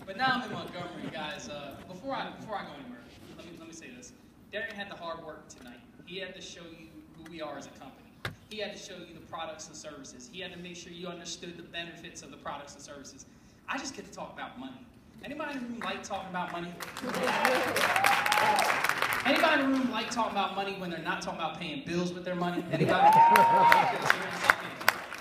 But now I'm in Montgomery, guys. Before I go anywhere, let me say this. Darian had the hard work tonight. He had to show you who we are as a company. He had to show you the products and services. He had to make sure you understood the benefits of the products and services. I just get to talk about money. Anybody in the room like talking about money? Anybody in the room like talking about money when they're not talking about paying bills with their money? Anybody?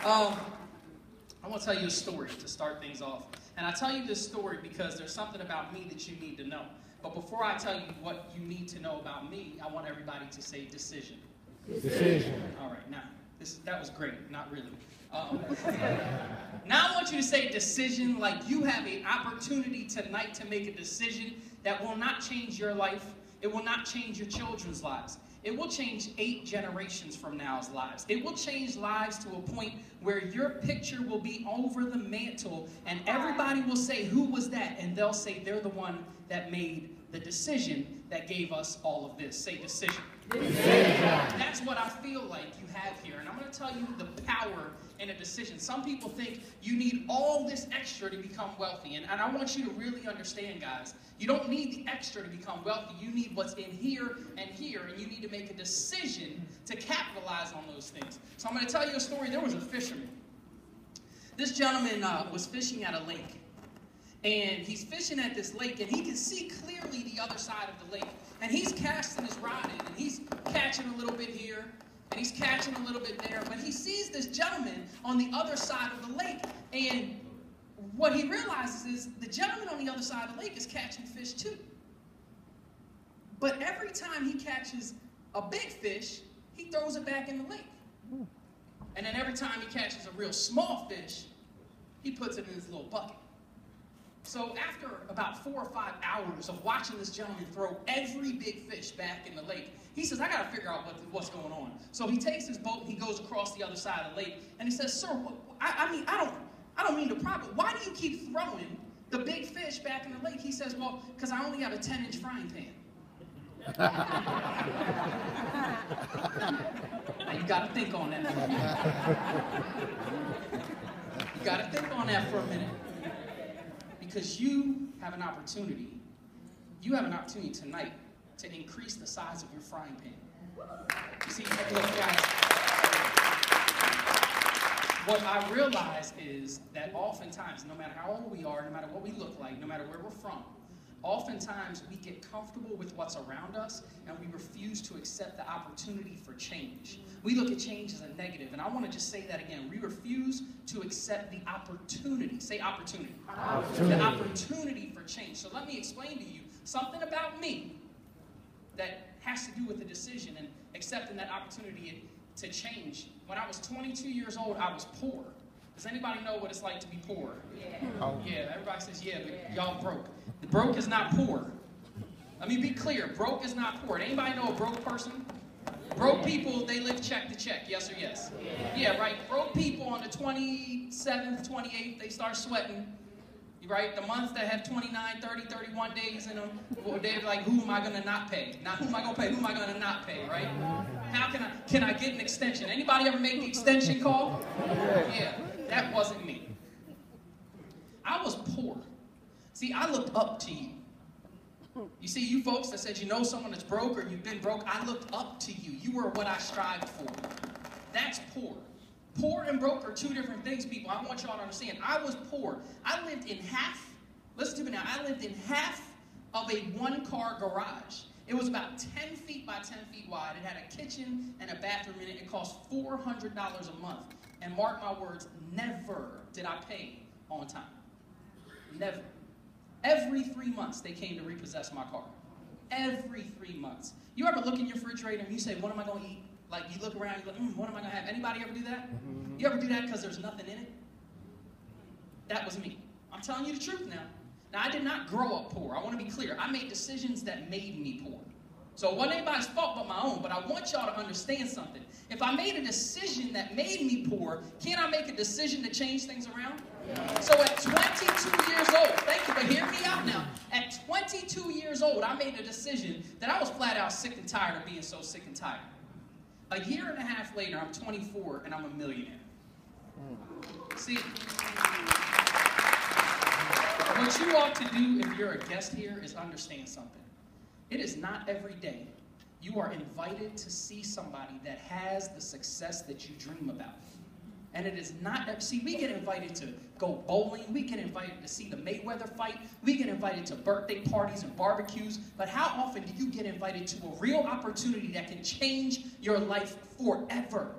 I want to tell you a story to start things off. And I tell you this story because there's something about me that you need to know. But before I tell you what you need to know about me, I want everybody to say decision. Decision. All right, now, that was great, not really. Now I want you to say decision like you have an opportunity tonight to make a decision that will not change your life. It will not change your children's lives. It will change 8 generations from now's lives. It will change lives to a point where your picture will be over the mantle and everybody will say, who was that? And they'll say they're the one that made the decision that gave us all of this. Say decision. Decision. That's what I feel like you have here. And I'm going to tell you the power in a decision. Some people think you need all this extra to become wealthy. And I want you to really understand, guys, you don't need the extra to become wealthy. You need what's in here, and you need to make a decision to capitalize on those things. So I'm going to tell you a story. There was a fisherman. This gentleman was fishing at a lake. And he's fishing at this lake, and he can see clearly the other side of the lake. And he's casting his rod in, and he's catching a little bit here, and he's catching a little bit there. But he sees this gentleman on the other side of the lake, and what he realizes is the gentleman on the other side of the lake is catching fish too. But every time he catches a big fish, he throws it back in the lake. And then every time he catches a real small fish, he puts it in his little bucket. So after about 4 or 5 hours of watching this gentleman throw every big fish back in the lake, he says, I got to figure out what's going on. So he takes his boat and he goes across the other side of the lake, and he says, sir, I don't mean to pry, but why do you keep throwing the big fish back in the lake? He says, well, because I only have a 10-inch frying pan. Now you got to think on that for a minute. You got to think on that for a minute. Because you have an opportunity tonight to increase the size of your frying pan. You see, look, guys, what I realize is that oftentimes, no matter how old we are, no matter what we look like, no matter where we're from, oftentimes we get comfortable with what's around us and we refuse to accept the opportunity for change. We look at change as a negative, and I want to just say that again. We refuse to accept the opportunity. Say opportunity. The opportunity for change. So let me explain to you something about me that has to do with the decision and accepting that opportunity to change. When I was 22 years old, I was poor. Does anybody know what it's like to be poor? Yeah. Yeah, everybody says, yeah, but y'all broke. The broke is not poor. Let me be clear. Broke is not poor. Anybody know a broke person? Broke people, they live check to check. Yes or yes? Yeah, right. Broke people on the 27th, 28th, they start sweating. Right? The months that have 29, 30, 31 days in them, well, they're like, who am I going to not pay? Not who am I going to pay, who am I going to not pay, right? How can I get an extension? Anybody ever make the extension call? Yeah, that wasn't me. I was poor. See, I looked up to you. You see, you folks that said you know someone that's broke or you've been broke, I looked up to you. You were what I strived for. That's poor. Poor and broke are 2 different things, people. I want y'all to understand. I was poor. I lived in half, listen to me now, I lived in half of a 1-car garage. It was about 10 feet by 10 feet wide. It had a kitchen and a bathroom in it. It cost $400 a month. And mark my words, never did I pay on time. Never. Every 3 months, they came to repossess my car. Every 3 months. You ever look in your refrigerator and you say, what am I going to eat? Like, you look around, you're like, what am I going to have? Anybody ever do that? You ever do that because there's nothing in it? That was me. I'm telling you the truth now. Now, I did not grow up poor. I want to be clear. I made decisions that made me poor. So it wasn't anybody's fault but my own, but I want y'all to understand something. If I made a decision that made me poor, can't I make a decision to change things around? So at 22 years old, thank you, but hear me out now. At 22 years old, I made a decision that I was flat out sick and tired of being so sick and tired. A year and a half later, I'm 24 and I'm a millionaire. See, what you ought to do if you're a guest here is understand something. It is not every day you are invited to see somebody that has the success that you dream about. And it is not, see, we get invited to go bowling, we get invited to see the Mayweather fight, we get invited to birthday parties and barbecues, but how often do you get invited to a real opportunity that can change your life forever?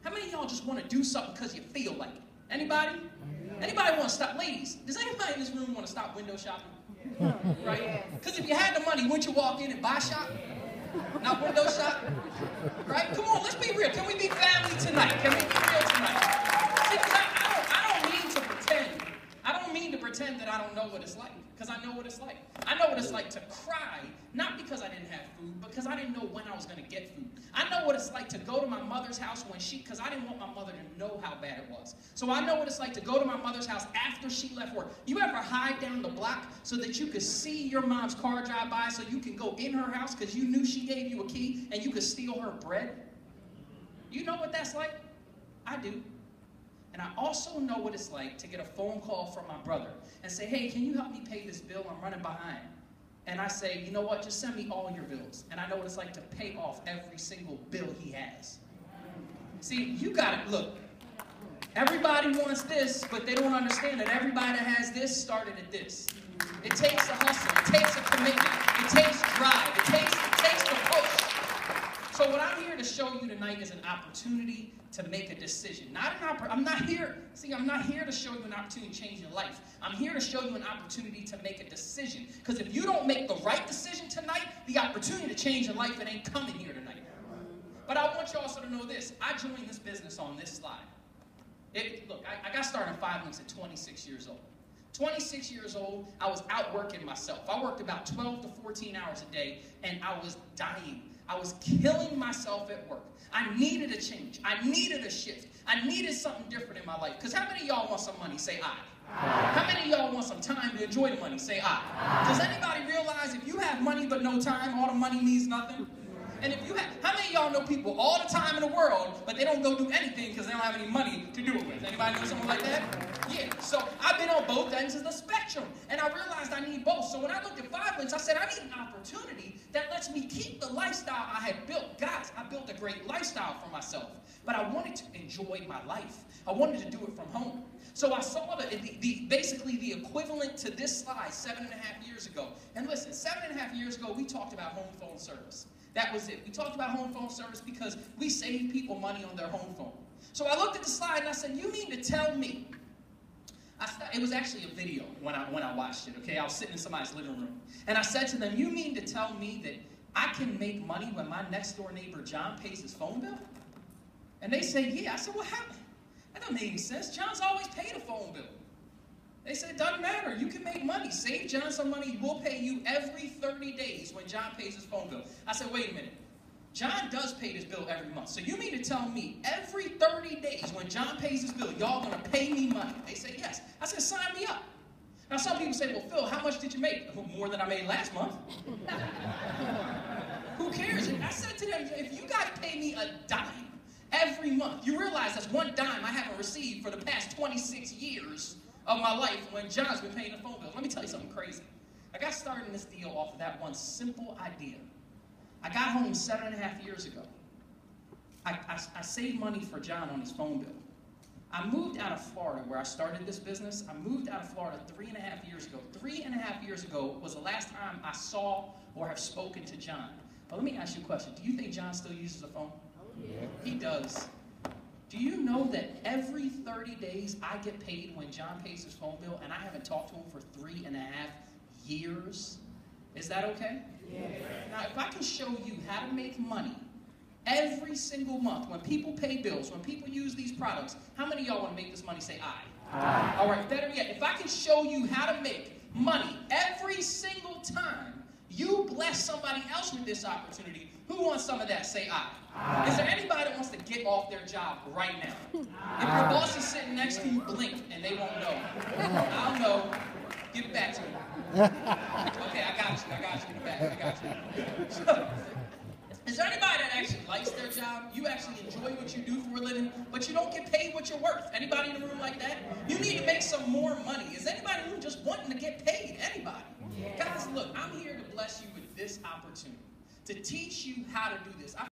How many of y'all just want to do something because you feel like it? Anybody? Anybody want to stop? Ladies, does anybody in this room want to stop window shopping? Right? Because if you had the money, wouldn't you walk in and buy shop? Not window shop? Right? Come on, let's be real. Can we be family tonight? Can we be real tonight? See, I don't mean to pretend. I don't mean to pretend that I don't know what it's like. Because I know what it's like. I know what it's like to cry, not because I didn't have food, but because I didn't know when I was going to get food. I know what it's like to go to my mother's house because I didn't want my mother to know how bad it was. So I know what it's like to go to my mother's house after she left work. You ever hide down the block so that you could see your mom's car drive by so you can go in her house because you knew she gave you a key and you could steal her bread? You know what that's like? I do. And I also know what it's like to get a phone call from my brother and say, hey, can you help me pay this bill? I'm running behind. And I say, you know what, just send me all your bills. And I know what it's like to pay off every single bill he has. See, you got it. Look, everybody wants this, but they don't understand that everybody that has this started at this. It takes a hustle. It takes a commitment. It takes drive. It takes the push. So what I'm here to show you tonight is an opportunity to make a decision. I'm not here to show you an opportunity to change your life. I'm here to show you an opportunity to make a decision. Because if you don't make the right decision tonight, the opportunity to change your life, it ain't coming here tonight. But I want you also to know this. I joined this business on this slide. Look, I got started in 5 months at 26 years old. 26 years old, I was out working myself. I worked about 12 to 14 hours a day, and I was dying. I was killing myself at work. I needed a change. I needed a shift. I needed something different in my life. Because how many of y'all want some money? Say aye. How many of y'all want some time to enjoy the money? Say aye. Does anybody realize if you have money but no time, all the money means nothing? And if you have, how many of y'all know people all the time in the world, but they don't go do anything because they don't have any money to do it with? Anybody know someone like that? Yeah. So I've been on both ends of the spectrum, and I realized I need both. So when I looked at 5 months, I said I need an opportunity that lets me keep the lifestyle I had built. Guys, I built a great lifestyle for myself, but I wanted to enjoy my life. I wanted to do it from home. So I saw basically the equivalent to this slide 7.5 years ago. And listen, 7.5 years ago, we talked about home phone service. That was it. We talked about home phone service because we saved people money on their home phone. So I looked at the slide and I said, you mean to tell me? It was actually a video when I watched it, okay? I was sitting in somebody's living room. And I said to them, you mean to tell me that I can make money when my next door neighbor John pays his phone bill? And they said, yeah. I said, what happened? That doesn't make any sense. John's always paid a phone bill. They said, it doesn't matter. You can make money. Save John some money. We'll pay you every 30 days when John pays his phone bill. I said, wait a minute. John does pay his bill every month. So you mean to tell me every 30 days when John pays his bill, y'all going to pay me money? They said, yes. I said, sign me up. Now some people say, well, Phil, how much did you make? More than I made last month. Who cares? And I said to them, if you guys pay me a dime every month, you realize that's one dime I haven't received for the past 26 years of my life when John's been paying the phone bill. Let me tell you something crazy. I got started in this deal off of that one simple idea. I got home 7.5 years ago. I saved money for John on his phone bill. I moved out of Florida where I started this business. I moved out of Florida 3.5 years ago. 3.5 years ago was the last time I saw or have spoken to John. But let me ask you a question. Do you think John still uses a phone? Yeah. He does. Do you know that every 30 days I get paid when John pays his phone bill, and I haven't talked to him for 3.5 years? Is that okay? Yeah. Now, if I can show you how to make money every single month, when people pay bills, when people use these products, how many of y'all want to make this money? Say aye. Aye. All right, better yet, if I can show you how to make money every single time you bless somebody else with this opportunity, who wants some of that? Say aye. Aye. Is there anybody that wants to get off their job right now? If your boss is sitting next to you, blink and they won't know. I'll know. Give it back to me. Okay, I got you. Give it back. I got you. So, is there anybody that actually likes their job? You actually enjoy what you do for a living, but you don't get paid what you're worth? Anybody in the room like that? You need to make some more money. Is anybody who just wanting to get paid? Guys, look, I'm here to bless you with this opportunity, to teach you how to do this.